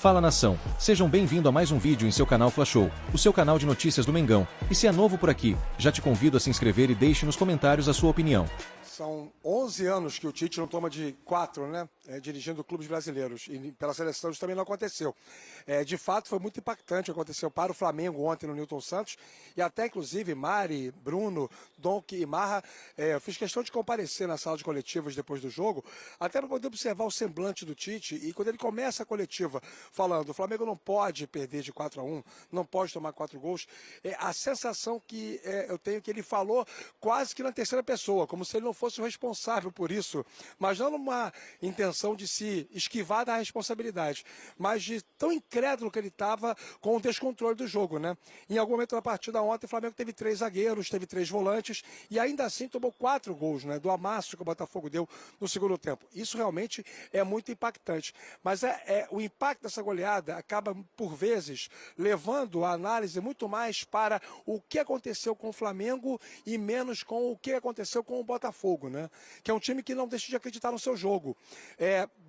Fala nação, sejam bem-vindos a mais um vídeo em seu canal Fla Show, o seu canal de notícias do Mengão. E se é novo por aqui, já te convido a se inscrever e deixe nos comentários a sua opinião. São 11 anos que o Tite não toma de 4, né? Dirigindo clubes brasileiros. E pela seleção isso também não aconteceu. De fato, foi muito impactante o que aconteceu para o Flamengo ontem no Newton Santos. E até, inclusive, Mari, Bruno, Donk e Marra, eu fiz questão de comparecer na sala de coletivas depois do jogo, até para poder observar o semblante do Tite. E quando ele começa a coletiva falando, o Flamengo não pode perder de 4-1, não pode tomar 4 gols, a sensação que eu tenho que ele falou quase que na terceira pessoa, como se ele não fosse o responsável por isso, mas não numa intenção de se esquivar da responsabilidade, mas de tão incrédulo que ele estava com o descontrole do jogo, né? Em algum momento da partida ontem, o Flamengo teve 3 zagueiros, teve 3 volantes e ainda assim tomou 4 gols, né? Do amasso que o Botafogo deu no segundo tempo. Isso realmente é muito impactante, mas o impacto dessa goleada acaba, por vezes, levando a análise muito mais para o que aconteceu com o Flamengo e menos com o que aconteceu com o Botafogo, né? Que é um time que não deixa de acreditar no seu jogo.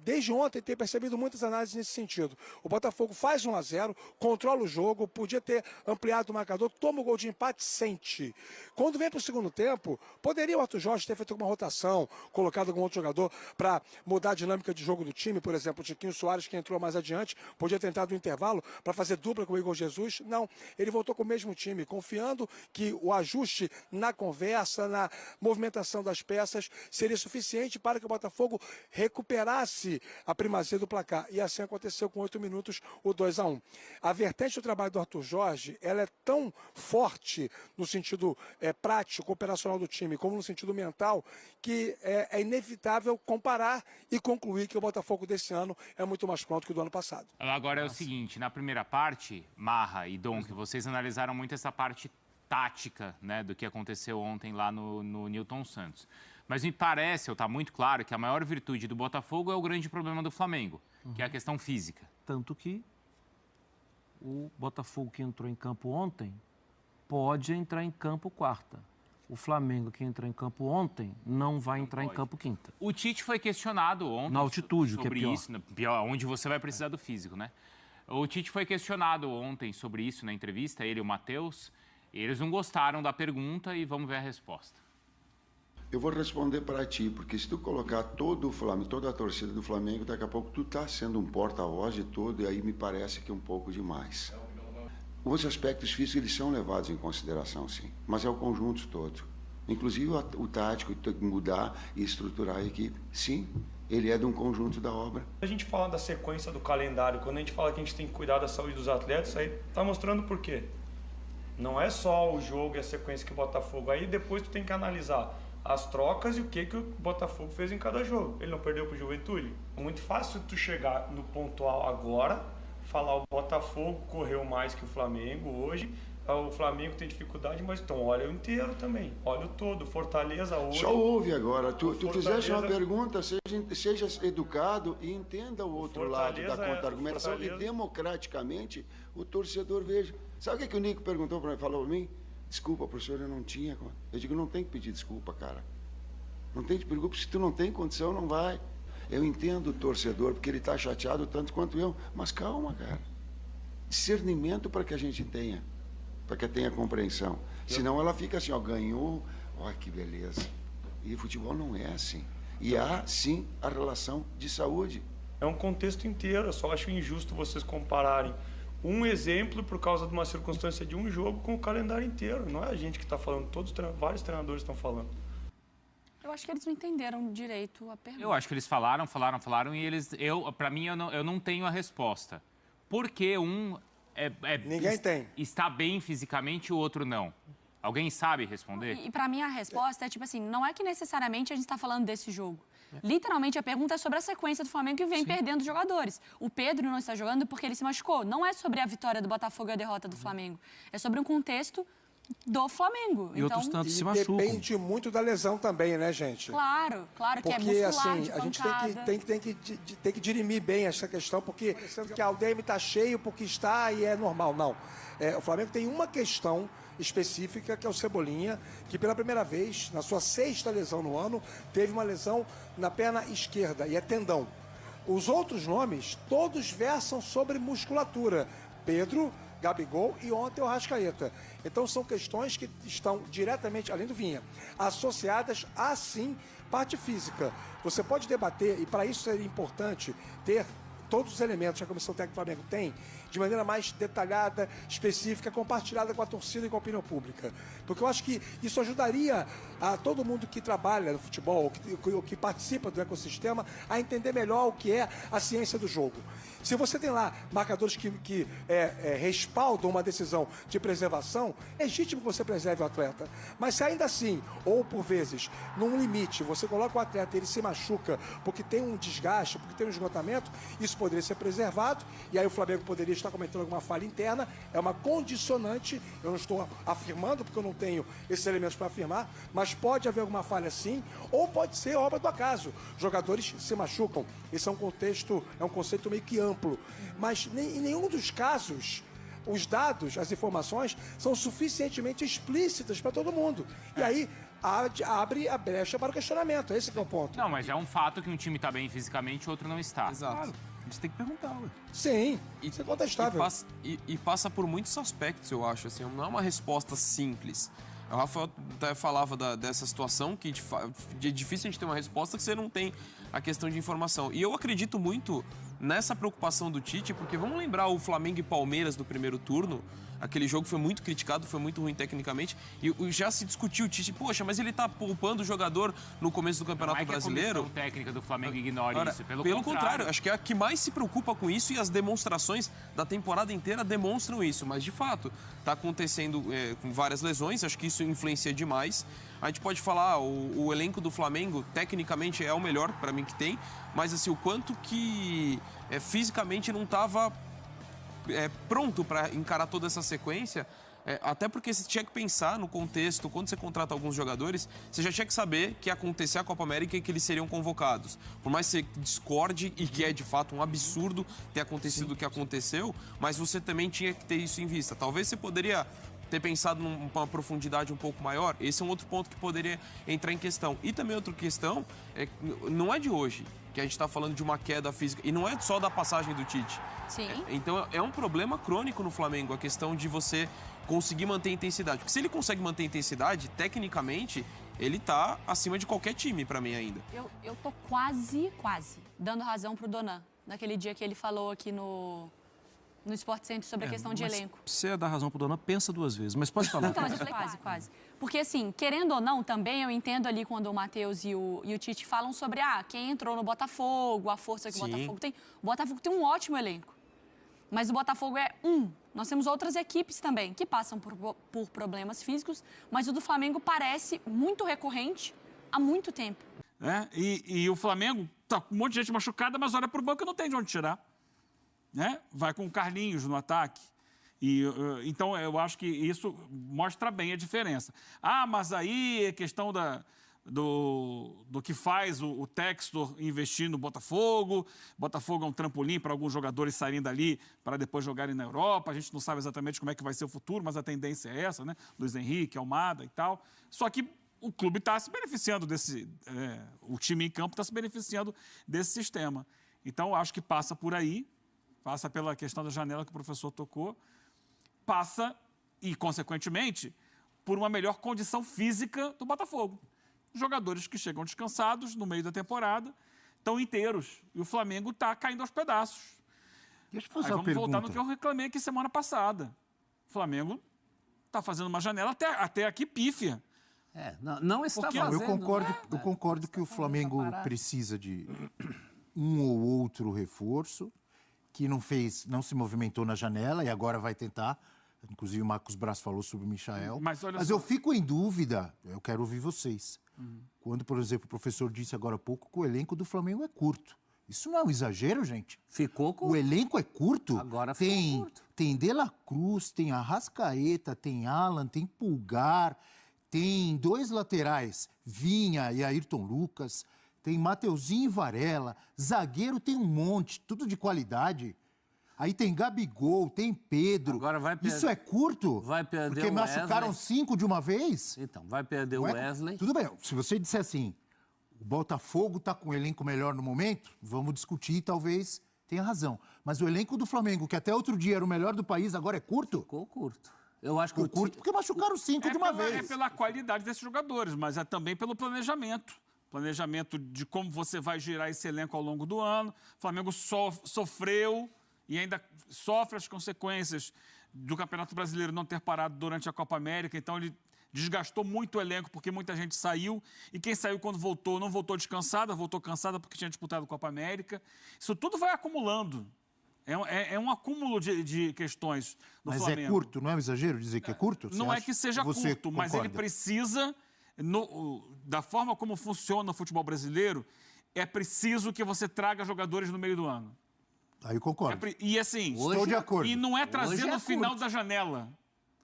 Desde ontem tem percebido muitas análises nesse sentido. O Botafogo faz 1-0, controla o jogo, podia ter ampliado o marcador, toma o gol de empate, sente. Quando vem para o segundo tempo, poderia o Arthur Jorge ter feito alguma rotação, colocado algum outro jogador para mudar a dinâmica de jogo do time, por exemplo, o Tiquinho Soares, que entrou mais adiante, podia ter entrado no intervalo para fazer dupla com o Igor Jesus. Não, ele voltou com o mesmo time, confiando que o ajuste na conversa, na movimentação das peças, seria suficiente para que o Botafogo recuperasse a primazia do placar. E assim aconteceu com 8 minutos, o 2-1. A vertente do trabalho do Arthur Jorge, ela é tão forte no sentido prático, operacional do time, como no sentido mental, que é inevitável comparar e concluir que o Botafogo desse ano é muito mais pronto que o do ano passado. Agora é o seguinte, na primeira parte, Marra e Donk, vocês analisaram muito essa parte tática, né, do que aconteceu ontem lá no Newton Santos. Mas me parece, ou está muito claro, que a maior virtude do Botafogo é o grande problema do Flamengo, que é a questão física. Tanto que o Botafogo que entrou em campo ontem pode entrar em campo quarta. O Flamengo que entrou em campo ontem não vai entrar em campo quinta. O Tite foi questionado ontem na altitude, sobre que é pior. Isso, onde você vai precisar do físico, né? O Tite foi questionado ontem sobre isso na entrevista, ele e o Matheus. Eles não gostaram da pergunta e vamos ver a resposta. Eu vou responder para ti, porque se tu colocar todo o Flamengo, toda a torcida do Flamengo, daqui a pouco tu tá sendo um porta-voz de todo, e aí me parece que é um pouco demais. Os aspectos físicos, eles são levados em consideração, sim, mas é o conjunto todo. Inclusive o tático, tem que mudar e estruturar a equipe, sim, ele é de um conjunto da obra. A gente fala da sequência do calendário, quando a gente fala que a gente tem que cuidar da saúde dos atletas, aí tá mostrando por quê. Não é só o jogo e a sequência que o Botafogo, aí depois tu tem que analisar as trocas e o que o Botafogo fez em cada jogo. Ele não perdeu pro Juventude? É muito fácil tu chegar no pontual agora, falar o Botafogo correu mais que o Flamengo hoje, o Flamengo tem dificuldade, mas então olha o inteiro também, olha o todo, Fortaleza hoje... Só ouve agora, tu fizeste uma pergunta, seja educado e entenda o outro lado da contra-argumentação e democraticamente o torcedor veja. Sabe o que o Nico perguntou para mim, falou para mim? Desculpa, professor, eu não tinha. Eu digo, não tem que pedir desculpa, cara. Não tem que pedir desculpa, se tu não tem condição, não vai. Eu entendo o torcedor, porque ele está chateado tanto quanto eu. Mas calma, cara. Discernimento para que a gente tenha. Para que tenha compreensão. Senão ela fica assim, ó, ganhou, ó, que beleza. E futebol não é assim. E há, sim, a relação de saúde. É um contexto inteiro, eu só acho injusto vocês compararem um exemplo por causa de uma circunstância de um jogo com o calendário inteiro. Não é a gente que está falando, vários treinadores estão falando. Eu acho que eles não entenderam direito a pergunta. Eu acho que eles falaram e para mim eu não tenho a resposta. Por que Ninguém tem. Está bem fisicamente e o outro não? Alguém sabe responder? E para mim a resposta é tipo assim, não é que necessariamente a gente está falando desse jogo. Literalmente a pergunta é sobre a sequência do Flamengo que vem perdendo jogadores. O Pedro não está jogando porque ele se machucou. Não é sobre a vitória do Botafogo e a derrota do Flamengo. É sobre um contexto do Flamengo. E outros tantos se machucam. Depende muito da lesão também, né, gente? Claro, claro que porque, é muscular, assim, a gente tem que dirimir bem essa questão, porque pensando que a UDM está cheio porque está e é normal. Não. O Flamengo tem uma questão específica, que é o Cebolinha, que pela primeira vez, na sua 6ª lesão no ano, teve uma lesão na perna esquerda, e é tendão. Os outros nomes, todos versam sobre musculatura. Pedro, Gabigol e ontem o Arrascaeta. Então são questões que estão diretamente, além do Vinha, associadas a, sim, parte física. Você pode debater, e para isso seria importante ter todos os elementos que a Comissão Técnica do Flamengo tem, de maneira mais detalhada, específica, compartilhada com a torcida e com a opinião pública. Porque eu acho que isso ajudaria a todo mundo que trabalha no futebol, que participa do ecossistema, a entender melhor o que é a ciência do jogo. Se você tem lá marcadores que respaldam uma decisão de preservação, é legítimo que você preserve o atleta. Mas se ainda assim, ou por vezes, num limite, você coloca o atleta e ele se machuca porque tem um desgaste, porque tem um esgotamento, isso poderia ser preservado, e aí o Flamengo poderia estar cometendo alguma falha interna, é uma condicionante, eu não estou afirmando porque eu não tenho esses elementos para afirmar, mas pode haver alguma falha sim, ou pode ser obra do acaso. Jogadores se machucam, esse é um conceito meio que amplo, mas em nenhum dos casos os dados, as informações são suficientemente explícitas para todo mundo. E aí abre a brecha para o questionamento, esse que é o ponto. Não, mas é um fato que um time está bem fisicamente e outro não está. Exato. Claro. A gente tem que perguntar, ué. Sim, isso é contestável. E passa por muitos aspectos, eu acho. Assim, não é uma resposta simples. O Rafael até falava dessa situação que é difícil a gente ter uma resposta que você não tem a questão de informação. E eu acredito muito nessa preocupação do Tite, porque vamos lembrar o Flamengo e Palmeiras do primeiro turno. Aquele jogo foi muito criticado, foi muito ruim tecnicamente. E já se discutiu o Tite, poxa, mas ele tá poupando o jogador no começo do Campeonato Brasileiro. A comissão técnica do Flamengo ignora isso, pelo contrário, acho que é a que mais se preocupa com isso e as demonstrações da temporada inteira demonstram isso. Mas, de fato, tá acontecendo com várias lesões, acho que isso influencia demais. A gente pode falar, o elenco do Flamengo, tecnicamente, é o melhor para mim que tem, mas, assim, o quanto que fisicamente não estava pronto para encarar toda essa sequência, até porque você tinha que pensar no contexto, quando você contrata alguns jogadores, você já tinha que saber que ia acontecer a Copa América e que eles seriam convocados. Por mais que você discorde, e que é de fato um absurdo ter acontecido o que aconteceu, mas você também tinha que ter isso em vista. Talvez você poderia ter pensado numa profundidade um pouco maior, esse é um outro ponto que poderia entrar em questão. E também outra questão, não é de hoje que a gente está falando de uma queda física, e não é só da passagem do Tite. Sim. Então é um problema crônico no Flamengo, a questão de você conseguir manter a intensidade. Porque se ele consegue manter a intensidade, tecnicamente, ele tá acima de qualquer time para mim ainda. Eu tô quase dando razão pro Donan, naquele dia que ele falou aqui no Sport Center sobre a questão de elenco. Se você dar razão pro Donan, pensa duas vezes, mas pode falar. Então, mas eu falei quase. Porque, assim, querendo ou não, também eu entendo ali quando o Matheus e o Tite falam sobre quem entrou no Botafogo, a força que o Botafogo tem. O Botafogo tem um ótimo elenco. Mas o Botafogo é Nós temos outras equipes também que passam por problemas físicos, mas o do Flamengo parece muito recorrente há muito tempo. E o Flamengo tá com um monte de gente machucada, mas olha pro banco e não tem de onde tirar. Vai com o Carlinhos no ataque. Então, eu acho que isso mostra bem a diferença. Mas aí é questão do que faz o Textor investir no Botafogo. Botafogo é um trampolim para alguns jogadores saírem dali para depois jogarem na Europa. A gente não sabe exatamente como é que vai ser o futuro, mas a tendência é essa, né? Luiz Henrique, Almada e tal. Só que o clube está se beneficiando o time em campo está se beneficiando desse sistema. Então, acho que passa por aí. Passa pela questão da janela que o professor tocou, passa, e, consequentemente, por uma melhor condição física do Botafogo. Jogadores que chegam descansados no meio da temporada, estão inteiros, e o Flamengo está caindo aos pedaços. Deixa eu fazer uma pergunta. Vamos voltar no que eu reclamei aqui semana passada. O Flamengo está fazendo uma janela até aqui pífia. Não está fazendo. Eu concordo que o Flamengo precisa de um ou outro reforço, que não se movimentou na janela e agora vai tentar. Inclusive o Marcos Braz falou sobre o Michael. Mas eu fico em dúvida, eu quero ouvir vocês. Quando, por exemplo, o professor disse agora há pouco que o elenco do Flamengo é curto. Isso não é um exagero, gente? Ficou curto. O elenco é curto. Agora ficou curto. Tem De La Cruz, tem Arrascaeta, tem Alan, tem Pulgar, tem 2 laterais, Vinha e Ayrton Lucas, tem Mateuzinho e Varela, zagueiro tem um monte, tudo de qualidade. Aí tem Gabigol, tem Pedro. Agora vai perder. Isso é curto? Vai perder porque o machucaram Wesley. 5 de uma vez? Então, vai perder o Wesley. Tudo bem, se você disser assim, o Botafogo está com um elenco melhor no momento, vamos discutir, talvez tenha razão. Mas o elenco do Flamengo, que até outro dia era o melhor do país, agora é curto? Ficou curto. Eu acho que Ficou curto porque machucaram 5 de uma vez. É pela qualidade desses jogadores, mas é também pelo planejamento. Planejamento de como você vai girar esse elenco ao longo do ano. O Flamengo sofreu e ainda sofre as consequências do Campeonato Brasileiro não ter parado durante a Copa América. Então, ele desgastou muito o elenco porque muita gente saiu. E quem saiu quando voltou, não voltou descansada, voltou cansada porque tinha disputado a Copa América. Isso tudo vai acumulando. É um acúmulo de questões no Flamengo. Mas é curto, não é um exagero dizer que é curto? Não é que seja curto, mas ele precisa... da forma como funciona o futebol brasileiro, é preciso que você traga jogadores no meio do ano. Aí eu concordo. E assim, estou de acordo. E não é trazer no final da janela.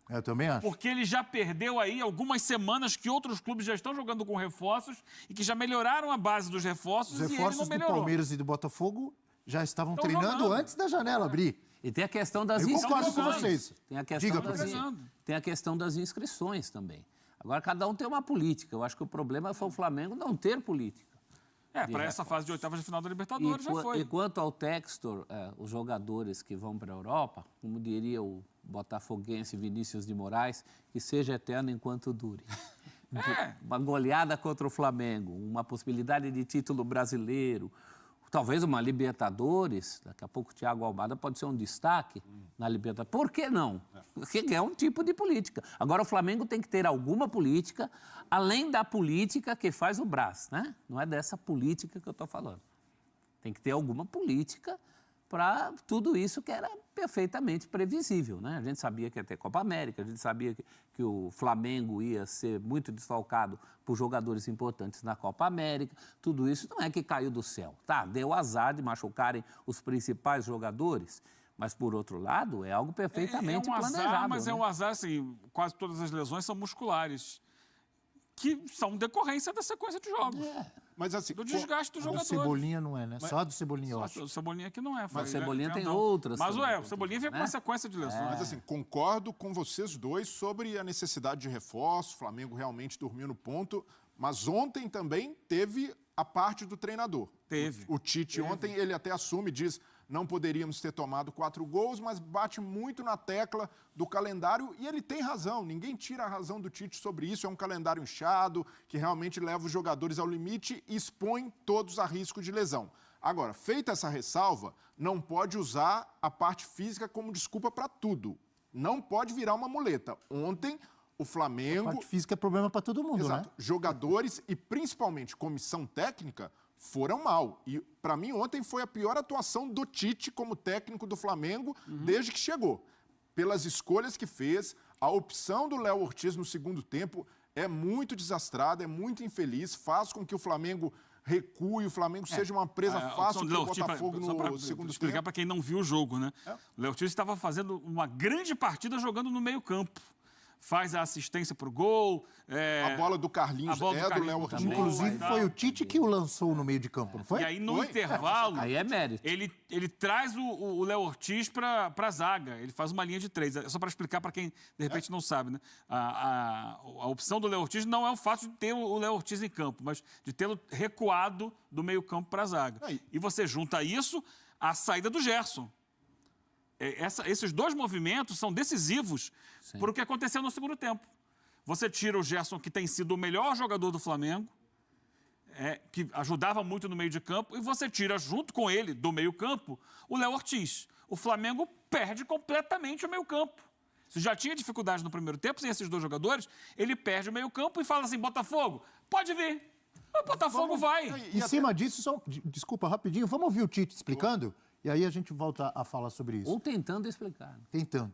Eu também acho. Porque ele já perdeu aí algumas semanas que outros clubes já estão jogando com reforços e que já melhoraram a base dos reforços. Os reforços do Palmeiras e do Botafogo já estavam treinando antes da janela abrir. E tem a questão das inscrições. Eu concordo com vocês. Tem a questão das inscrições também. Agora, cada um tem uma política. Eu acho que o problema foi o Flamengo não ter política. Para essa fase de oitavas de final da Libertadores já foi. E quanto ao Textor, os jogadores que vão para a Europa, como diria o botafoguense Vinícius de Moraes, que seja eterno enquanto dure. Uma goleada contra o Flamengo, uma possibilidade de título brasileiro, talvez uma Libertadores, daqui a pouco o Thiago Almada pode ser um destaque na Libertadores. Por que não? Porque é um tipo de política. Agora, o Flamengo tem que ter alguma política, além da política que faz o Brás, né? Não é dessa política que eu estou falando. Tem que ter alguma política para tudo isso que era perfeitamente previsível, né? A gente sabia que ia ter Copa América, a gente sabia que o Flamengo ia ser muito desfalcado por jogadores importantes na Copa América. Tudo isso não é que caiu do céu, tá? Deu azar de machucarem os principais jogadores, mas, por outro lado, é algo perfeitamente planejado. Azar, mas é um azar, assim, quase todas as lesões são musculares, que são decorrência da sequência de jogos. Mas assim, do desgaste dos jogadores. Do Cebolinha não é, né? Só a do Cebolinha, eu acho. O Cebolinha que não é. Mas o Cebolinha tem outras. Mas o Cebolinha vem com uma sequência de lesões. Mas assim, concordo com vocês dois sobre a necessidade de reforço. O Flamengo realmente dormiu no ponto. Mas ontem também teve a parte do treinador. Teve. O Tite ontem, ele até assume, diz... Não poderíamos ter tomado 4 gols, mas bate muito na tecla do calendário e ele tem razão. Ninguém tira a razão do Tite sobre isso. É um calendário inchado, que realmente leva os jogadores ao limite e expõe todos a risco de lesão. Agora, feita essa ressalva, não pode usar a parte física como desculpa para tudo. Não pode virar uma muleta. Ontem, o Flamengo... A parte física é problema para todo mundo, Exato. Né? Jogadores e principalmente comissão técnica... foram mal. E, para mim, ontem foi a pior atuação do Tite como técnico do Flamengo desde que chegou. Pelas escolhas que fez, a opção do Léo Ortiz no segundo tempo é muito desastrada, é muito infeliz, faz com que o Flamengo recue, o Flamengo seja uma presa fácil para o Botafogo no segundo tempo. Explicar para quem não viu o jogo, né? O Léo Ortiz estava fazendo uma grande partida jogando no meio-campo. Faz a assistência para o gol. A bola do Carlinhos do Léo Ortiz. Inclusive, foi o Tite que o lançou no meio de campo, não foi? E aí, no intervalo, aí é mérito. Ele traz o Léo Ortiz para a zaga. Ele faz uma linha de 3. É só para explicar para quem, de repente, não sabe. Né? A opção do Léo Ortiz não é o fato de ter o Léo Ortiz em campo, mas de tê-lo recuado do meio campo para a zaga. E você junta isso à saída do Gerson. Esses dois movimentos são decisivos para o que aconteceu no segundo tempo. Você tira o Gerson, que tem sido o melhor jogador do Flamengo, que ajudava muito no meio de campo, e você tira junto com ele, do meio campo, o Léo Ortiz. O Flamengo perde completamente o meio campo. Se já tinha dificuldade no primeiro tempo, sem esses dois jogadores, ele perde o meio campo e fala assim, Botafogo, pode vir. O Botafogo vai. Em cima disso, desculpa, rapidinho, vamos ouvir o Tite explicando? E aí a gente volta a falar sobre isso. Ou tentando explicar. Tentando.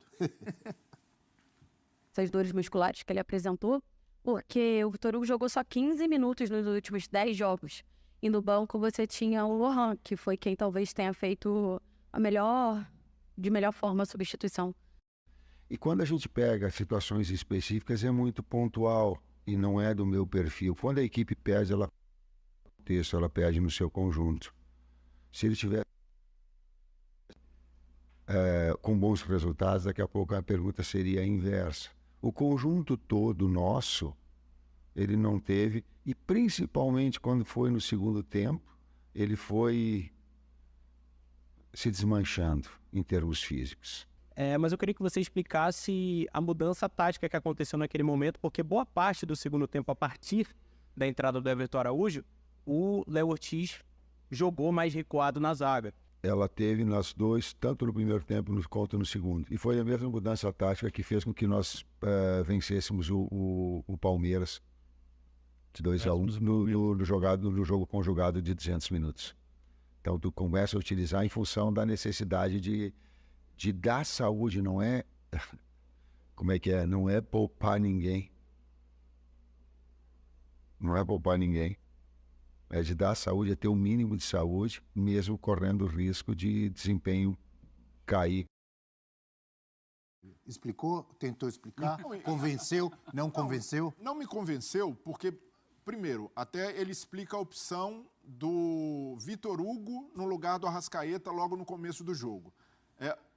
Essas dores musculares que ele apresentou, porque o Vitor Hugo jogou só 15 minutos nos últimos 10 jogos. E no banco você tinha o Lohan, que foi quem talvez tenha feito de melhor forma a substituição. E quando a gente pega situações específicas, é muito pontual e não é do meu perfil. Quando a equipe perde, ela perde no seu conjunto. Se ele tiver com bons resultados, daqui a pouco a pergunta seria a inversa. O conjunto todo nosso, ele não teve, e principalmente quando foi no segundo tempo, ele foi se desmanchando em termos físicos. Mas eu queria que você explicasse a mudança tática que aconteceu naquele momento, porque boa parte do segundo tempo, a partir da entrada do Everton Araújo, o Léo Ortiz jogou mais recuado na zaga. Ela teve nas dois, tanto no primeiro tempo quanto no segundo. E foi a mesma mudança tática que fez com que nós vencêssemos o Palmeiras de 2-1 no jogo conjugado de 200 minutos. Então, tu começa a utilizar em função da necessidade de dar saúde, não é... Como é que é? Não é poupar ninguém. Não é poupar ninguém. É de dar saúde, é ter o mínimo de saúde, mesmo correndo o risco de desempenho cair. Explicou? Tentou explicar? Convenceu? Não convenceu? Não me convenceu, porque, primeiro, até ele explica a opção do Vitor Hugo no lugar do Arrascaeta logo no começo do jogo.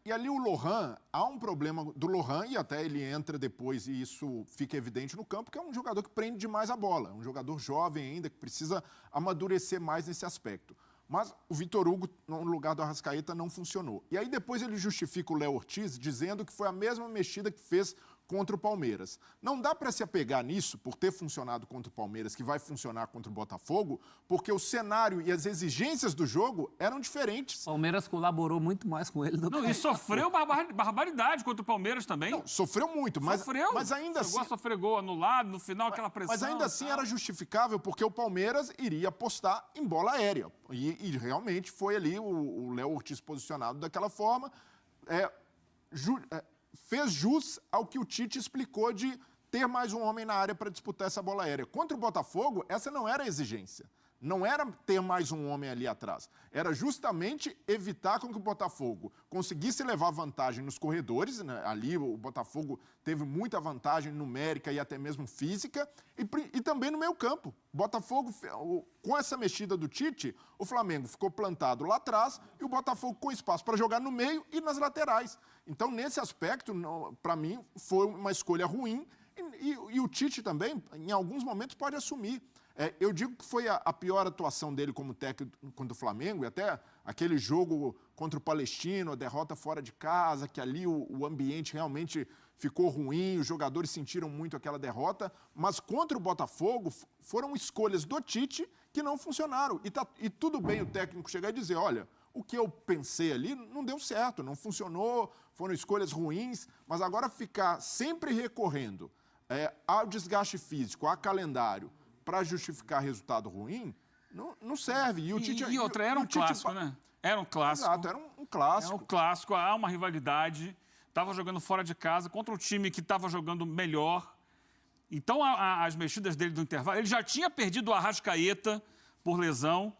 E ali o Lohan, há um problema do Lohan, e até ele entra depois e isso fica evidente no campo, que é um jogador que prende demais a bola, um jogador jovem ainda, que precisa amadurecer mais nesse aspecto. Mas o Vitor Hugo, no lugar do Arrascaeta, não funcionou. E aí depois ele justifica o Léo Ortiz dizendo que foi a mesma mexida que fez contra o Palmeiras. Não dá para se apegar nisso, por ter funcionado contra o Palmeiras, que vai funcionar contra o Botafogo, porque o cenário e as exigências do jogo eram diferentes. O Palmeiras colaborou muito mais com ele do que... Não, e sofreu barbaridade contra o Palmeiras também. Não, sofreu muito, mas ainda assim... Sofreu gol anulado, no final aquela pressão... Mas ainda assim era justificável, porque o Palmeiras iria apostar em bola aérea. E realmente foi ali o Léo Ortiz posicionado daquela forma. Fez jus ao que o Tite explicou de ter mais um homem na área para disputar essa bola aérea. Contra o Botafogo, essa não era a exigência. Não era ter mais um homem ali atrás. Era justamente evitar com que o Botafogo conseguisse levar vantagem nos corredores, né? Ali o Botafogo teve muita vantagem numérica e até mesmo física, e também no meio campo. Botafogo, com essa mexida do Tite, o Flamengo ficou plantado lá atrás e o Botafogo com espaço para jogar no meio e nas laterais. Então, nesse aspecto, para mim, foi uma escolha ruim, e o Tite também, em alguns momentos, pode assumir. Eu digo que foi a pior atuação dele como técnico contra o Flamengo, e até aquele jogo contra o Palestino, a derrota fora de casa, que ali o ambiente realmente ficou ruim, os jogadores sentiram muito aquela derrota, mas contra o Botafogo foram escolhas do Tite que não funcionaram. E tudo bem o técnico chegar e dizer, olha, o que eu pensei ali não deu certo, não funcionou, foram escolhas ruins, mas agora ficar sempre recorrendo ao desgaste físico, a calendário, para justificar resultado ruim, não serve. E outra, era um clássico, né? Era um clássico. Exato, era um clássico. É um clássico, há uma rivalidade. Estava jogando fora de casa contra um time que estava jogando melhor. Então, as mexidas dele do intervalo... Ele já tinha perdido o Arrascaeta por lesão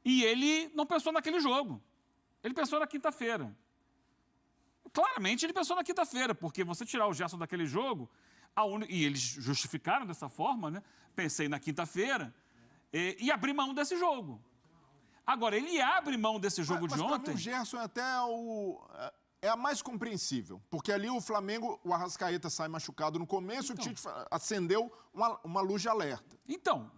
e ele não pensou naquele jogo. Ele pensou na quinta-feira. Claramente, ele pensou na quinta-feira, porque você tirar o Gerson daquele jogo... E eles justificaram dessa forma, né? Pensei na quinta-feira e abri mão desse jogo. Agora, ele abre mão desse jogo de ontem... Mas para mim o Gerson é até a mais compreensível, porque ali o Flamengo, o Arrascaeta sai machucado no começo, então, o Tite acendeu uma luz de alerta. Então,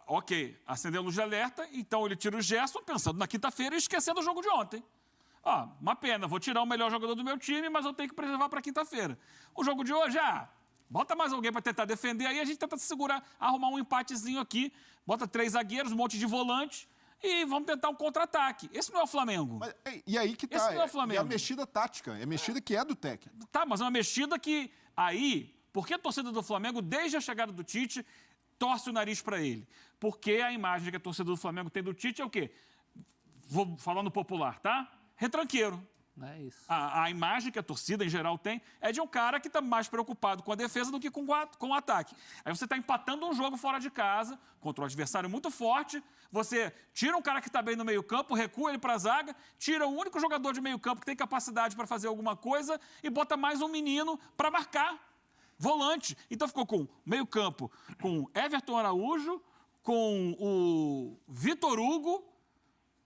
ok, acendeu a luz de alerta, então ele tira o Gerson pensando na quinta-feira e esquecendo o jogo de ontem. Uma pena, vou tirar o melhor jogador do meu time, mas eu tenho que preservar para quinta-feira. O jogo de hoje, bota mais alguém para tentar defender, aí a gente tenta se segurar, arrumar um empatezinho aqui, bota 3 zagueiros, um monte de volante e vamos tentar um contra-ataque. Esse não é o Flamengo. E aí que tá, esse não é o Flamengo. É a mexida tática, é a mexida que é do técnico. Tá, mas é uma mexida que aí, porque a torcida do Flamengo, desde a chegada do Tite, torce o nariz para ele. Porque a imagem que a torcida do Flamengo tem do Tite é o quê? Vou falar no popular, tá? Retranqueiro. É isso. A imagem que a torcida, em geral, tem é de um cara que está mais preocupado com a defesa do que com o ataque. Aí você está empatando um jogo fora de casa, contra um adversário muito forte, você tira um cara que está bem no meio-campo, recua ele para a zaga, tira o único jogador de meio-campo que tem capacidade para fazer alguma coisa e bota mais um menino para marcar. Volante. Então ficou com meio-campo, com Everton Araújo, com o Vitor Hugo,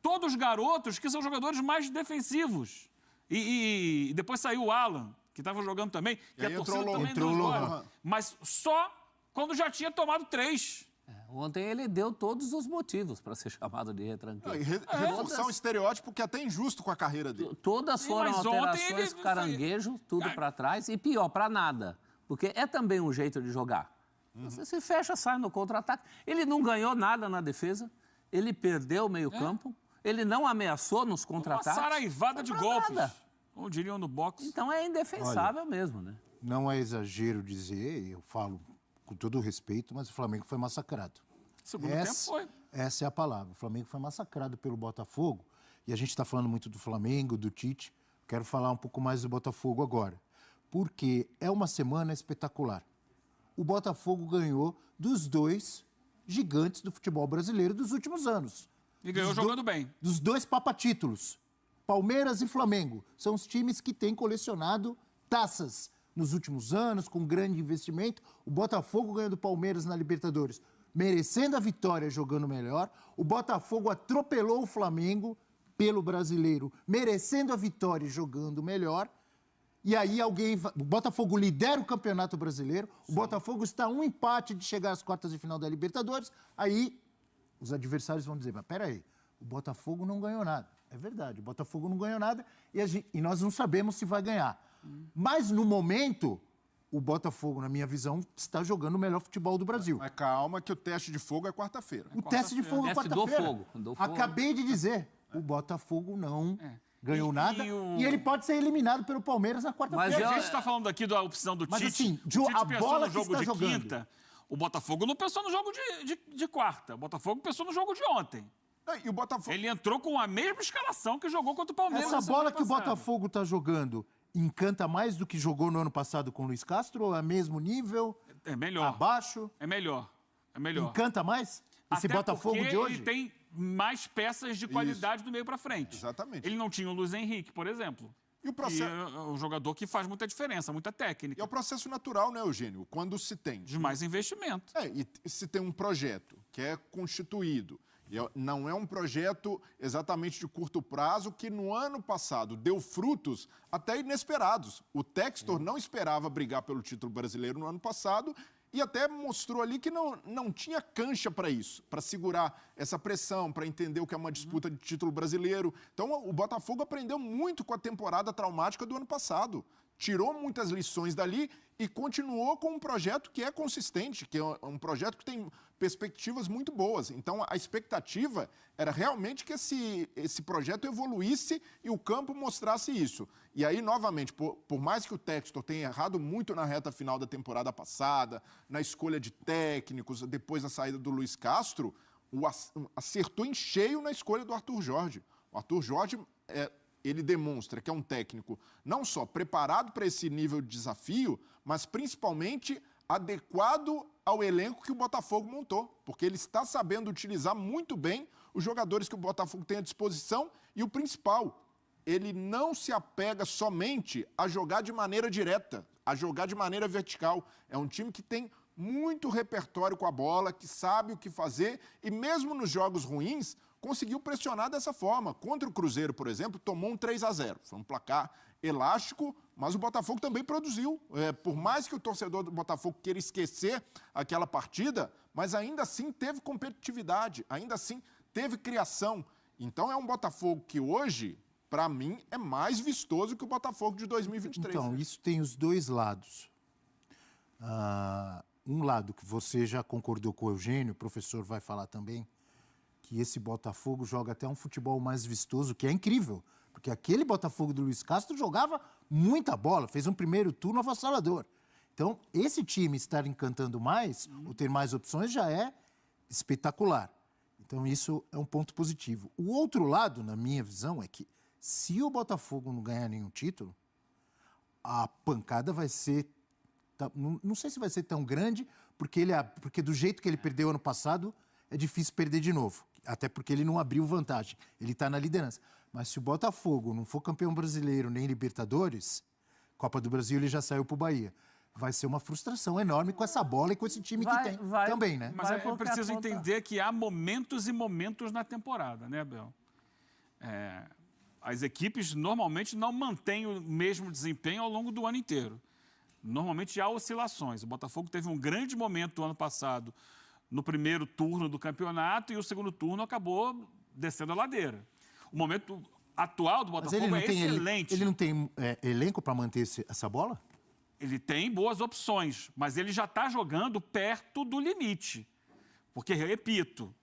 todos garotos que são jogadores mais defensivos. E depois saiu o Alan, que estava jogando também, que a torcida também não joga. Mas só quando já tinha tomado 3. Ontem ele deu todos os motivos para ser chamado de retranqueiro. Reforçar um estereótipo que é até injusto com a carreira dele. Todas foram alterações, caranguejo, tudo para trás. E pior, para nada. Porque é também um jeito de jogar. Você se fecha, sai no contra-ataque. Ele não ganhou nada na defesa. Ele perdeu o meio-campo. Ele não ameaçou nos contra-ataques. Uma saraivada de golpes, como diriam no boxe. Então é indefensável mesmo, né? Não é exagero dizer, eu falo com todo o respeito, mas o Flamengo foi massacrado. Segundo tempo foi. Essa é a palavra. O Flamengo foi massacrado pelo Botafogo. E a gente está falando muito do Flamengo, do Tite. Quero falar um pouco mais do Botafogo agora. Porque é uma semana espetacular. O Botafogo ganhou dos 2 gigantes do futebol brasileiro dos últimos anos. E ganhou jogando bem. Dos 2 papatítulos. Palmeiras e Flamengo. São os times que têm colecionado taças nos últimos anos, com grande investimento. O Botafogo ganhou do Palmeiras na Libertadores, merecendo a vitória, jogando melhor. O Botafogo atropelou o Flamengo pelo Brasileiro, merecendo a vitória, jogando melhor. E aí o Botafogo lidera o Campeonato Brasileiro, o Botafogo está a um empate de chegar às quartas de final da Libertadores. Aí os adversários vão dizer, mas peraí, o Botafogo não ganhou nada. É verdade, o Botafogo não ganhou nada e nós não sabemos se vai ganhar. Mas, no momento, o Botafogo, na minha visão, está jogando o melhor futebol do Brasil. Mas calma que o teste de fogo é quarta-feira. O teste de fogo é quarta-feira. Acabei de dizer, o Botafogo não ganhou nada e ele pode ser eliminado pelo Palmeiras na quarta-feira. Mas a gente está falando aqui da opção do Tite. Mas, assim, o Tite a pensou bola no jogo que está de jogando. quinta. O Botafogo não pensou no jogo de quarta. O Botafogo pensou no jogo de ontem. E o Botafogo... Ele entrou com a mesma escalação que jogou contra o Palmeiras. Essa bola que o Botafogo está jogando encanta mais do que jogou no ano passado com o Luiz Castro? Ou é mesmo nível? É melhor. Abaixo? É melhor. É melhor. Encanta mais? Esse Até Botafogo de hoje? Ele tem mais peças de qualidade do meio para frente. Exatamente. Ele não tinha o Luiz Henrique, por exemplo. E o processo... é um jogador que faz muita diferença, muita técnica. E é o processo natural, né, Eugênio? Quando se tem... De mais investimento. E se tem um projeto que é constituído, não é um projeto exatamente de curto prazo que no ano passado deu frutos até inesperados. O Textor não esperava brigar pelo título brasileiro no ano passado e até mostrou ali que não tinha cancha para isso, para segurar essa pressão, para entender o que é uma disputa de título brasileiro. Então, o Botafogo aprendeu muito com a temporada traumática do ano passado. Tirou muitas lições dali e continuou com um projeto que é consistente, que é um projeto que tem perspectivas muito boas. Então, a expectativa era realmente que esse projeto evoluísse e o campo mostrasse isso. E aí, novamente, por mais que o Textor tenha errado muito na reta final da temporada passada, na escolha de técnicos, depois da saída do Luiz Castro, acertou em cheio na escolha do Arthur Jorge. O Arthur Jorge ele demonstra que é um técnico não só preparado para esse nível de desafio, mas principalmente adequado ao elenco que o Botafogo montou, porque ele está sabendo utilizar muito bem os jogadores que o Botafogo tem à disposição e o principal, ele não se apega somente a jogar de maneira direta, a jogar de maneira vertical. É um time que tem muito repertório com a bola, que sabe o que fazer e mesmo nos jogos ruins, conseguiu pressionar dessa forma. Contra o Cruzeiro, por exemplo, tomou um 3-0. Foi um placar elástico, mas o Botafogo também produziu. Por mais que o torcedor do Botafogo queira esquecer aquela partida, mas ainda assim teve competitividade, ainda assim teve criação. Então é um Botafogo que hoje, para mim, é mais vistoso que o Botafogo de 2023. Então, isso tem os dois lados. Um lado que você já concordou com o Eugênio, o professor vai falar também, que esse Botafogo joga até um futebol mais vistoso, que é incrível. Porque aquele Botafogo do Luiz Castro jogava muita bola, fez um primeiro turno avassalador. Então, esse time estar encantando mais, ou ter mais opções, já é espetacular. Então, isso é um ponto positivo. O outro lado, na minha visão, é que se o Botafogo não ganhar nenhum título, a pancada vai ser... Não sei se vai ser tão grande, porque do jeito que ele perdeu ano passado, é difícil perder de novo. Até porque ele não abriu vantagem. Ele está na liderança. Mas se o Botafogo não for campeão brasileiro nem Libertadores, Copa do Brasil ele já saiu para o Bahia. Vai ser uma frustração enorme com essa bola e com esse time que tem também, né? Mas é preciso entender que há momentos e momentos na temporada, né, Abel? As equipes normalmente não mantêm o mesmo desempenho ao longo do ano inteiro. Normalmente há oscilações. O Botafogo teve um grande momento ano passado no primeiro turno do campeonato e o segundo turno acabou descendo a ladeira. O momento atual do Botafogo é excelente. Ele não tem elenco para manter essa bola? Ele tem boas opções, mas ele já está jogando perto do limite. Porque, repito,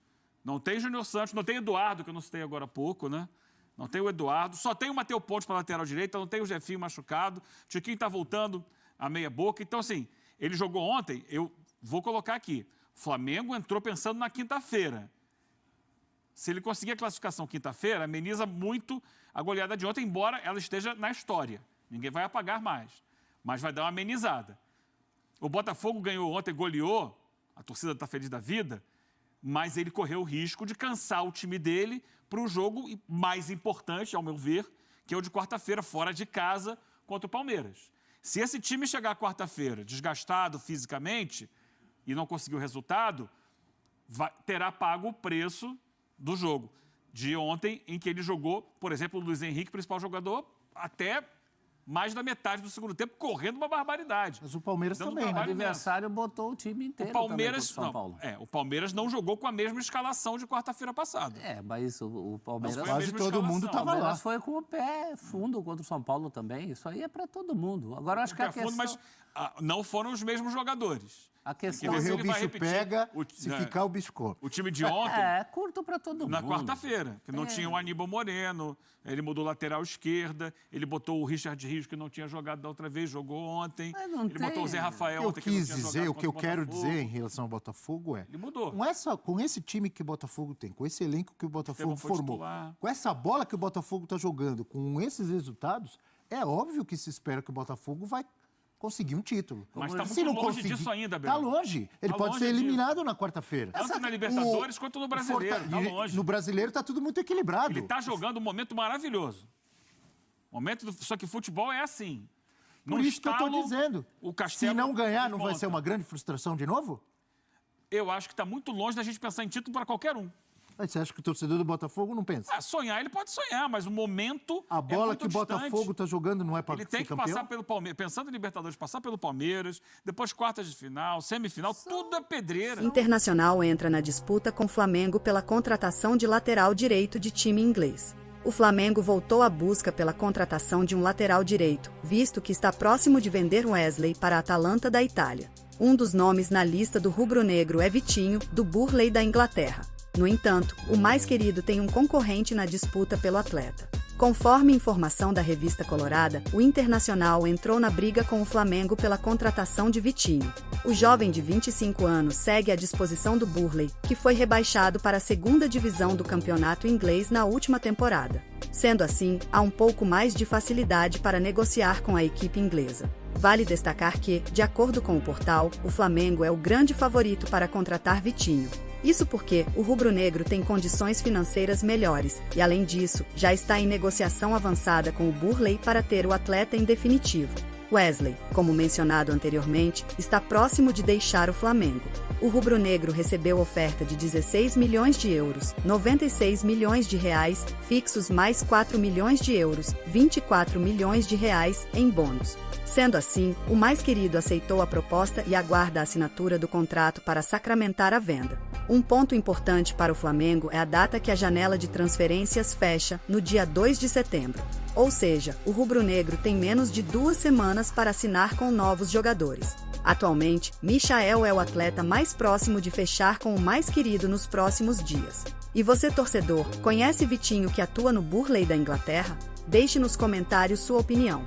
não tem Júnior Santos, não tem Eduardo, que eu não citei agora há pouco, né? Não tem o Eduardo, só tem o Matheus Pontes para lateral direita, não tem o Jefinho machucado, o Tiquinho está voltando a meia boca. Então, assim, ele jogou ontem, eu vou colocar aqui, o Flamengo entrou pensando na quinta-feira. Se ele conseguir a classificação quinta-feira, ameniza muito a goleada de ontem, embora ela esteja na história. Ninguém vai apagar mais, mas vai dar uma amenizada. O Botafogo ganhou ontem, goleou, a torcida está feliz da vida, mas ele correu o risco de cansar o time dele para o jogo mais importante, ao meu ver, que é o de quarta-feira, fora de casa, contra o Palmeiras. Se esse time chegar quarta-feira desgastado fisicamente e não conseguir o resultado, terá pago o preço do jogo de ontem, em que ele jogou, por exemplo, o Luiz Henrique, principal jogador, até mais da metade do segundo tempo, correndo uma barbaridade. Mas o Palmeiras também. O adversário botou o time inteiro. O Palmeiras, São Paulo. O Palmeiras não jogou com a mesma escalação de quarta-feira passada. Mas o Palmeiras... Quase todo mundo estava lá. Foi com o pé fundo contra o São Paulo também. Isso aí é para todo mundo. Agora, acho que a questão... Mas não foram os mesmos jogadores. A questão correr o bicho pega, se ficar o bicho come. O time de ontem... curto para todo mundo. Na quarta-feira, que não tinha o Aníbal Moreno, ele mudou lateral esquerda, ele botou o Richard Rios, que não tinha jogado da outra vez, jogou ontem. Ele botou o Zé Rafael ontem, que não tinha jogado. O que eu quero dizer em relação ao Botafogo é... Ele mudou. Com esse time que o Botafogo tem, com esse elenco que o Botafogo formou, com essa bola que o Botafogo está jogando, com esses resultados, é óbvio que se espera que o Botafogo vai conseguir um título. Mas está muito longe disso ainda, Bel. Está longe. Ele pode ser eliminado na quarta-feira. Tanto na Libertadores quanto no Brasileiro. Está longe. No Brasileiro está tudo muito equilibrado. Ele está jogando um momento maravilhoso. Só que futebol é assim. Por isso que eu estou dizendo. Se não ganhar, não vai ser uma grande frustração de novo? Eu acho que está muito longe da gente pensar em título para qualquer um. Mas você acha que o torcedor do Botafogo não pensa? Sonhar, ele pode sonhar, mas o momento a bola que o Botafogo está jogando não é para ser campeão? Ele tem que passar pelo Palmeiras, pensando em Libertadores, passar pelo Palmeiras, depois quartas de final, semifinal, tudo é pedreira. Internacional entra na disputa com o Flamengo pela contratação de lateral direito de time inglês. O Flamengo voltou à busca pela contratação de um lateral direito, visto que está próximo de vender Wesley para a Atalanta da Itália. Um dos nomes na lista do rubro-negro é Vitinho, do Burnley da Inglaterra. No entanto, o mais querido tem um concorrente na disputa pelo atleta. Conforme informação da revista Colorada, o Internacional entrou na briga com o Flamengo pela contratação de Vitinho. O jovem de 25 anos segue à disposição do Burnley, que foi rebaixado para a segunda divisão do campeonato inglês na última temporada. Sendo assim, há um pouco mais de facilidade para negociar com a equipe inglesa. Vale destacar que, de acordo com o portal, o Flamengo é o grande favorito para contratar Vitinho. Isso porque o rubro-negro tem condições financeiras melhores e, além disso, já está em negociação avançada com o Burnley para ter o atleta em definitivo. Wesley, como mencionado anteriormente, está próximo de deixar o Flamengo. O rubro-negro recebeu oferta de 16 milhões de euros, 96 milhões de reais, fixos mais 4 milhões de euros, 24 milhões de reais em bônus. Sendo assim, o mais querido aceitou a proposta e aguarda a assinatura do contrato para sacramentar a venda. Um ponto importante para o Flamengo é a data que a janela de transferências fecha, no dia 2 de setembro. Ou seja, o rubro-negro tem menos de 2 semanas para assinar com novos jogadores. Atualmente, Michael é o atleta mais próximo de fechar com o mais querido nos próximos dias. E você, torcedor, conhece Vitinho que atua no Burnley da Inglaterra? Deixe nos comentários sua opinião.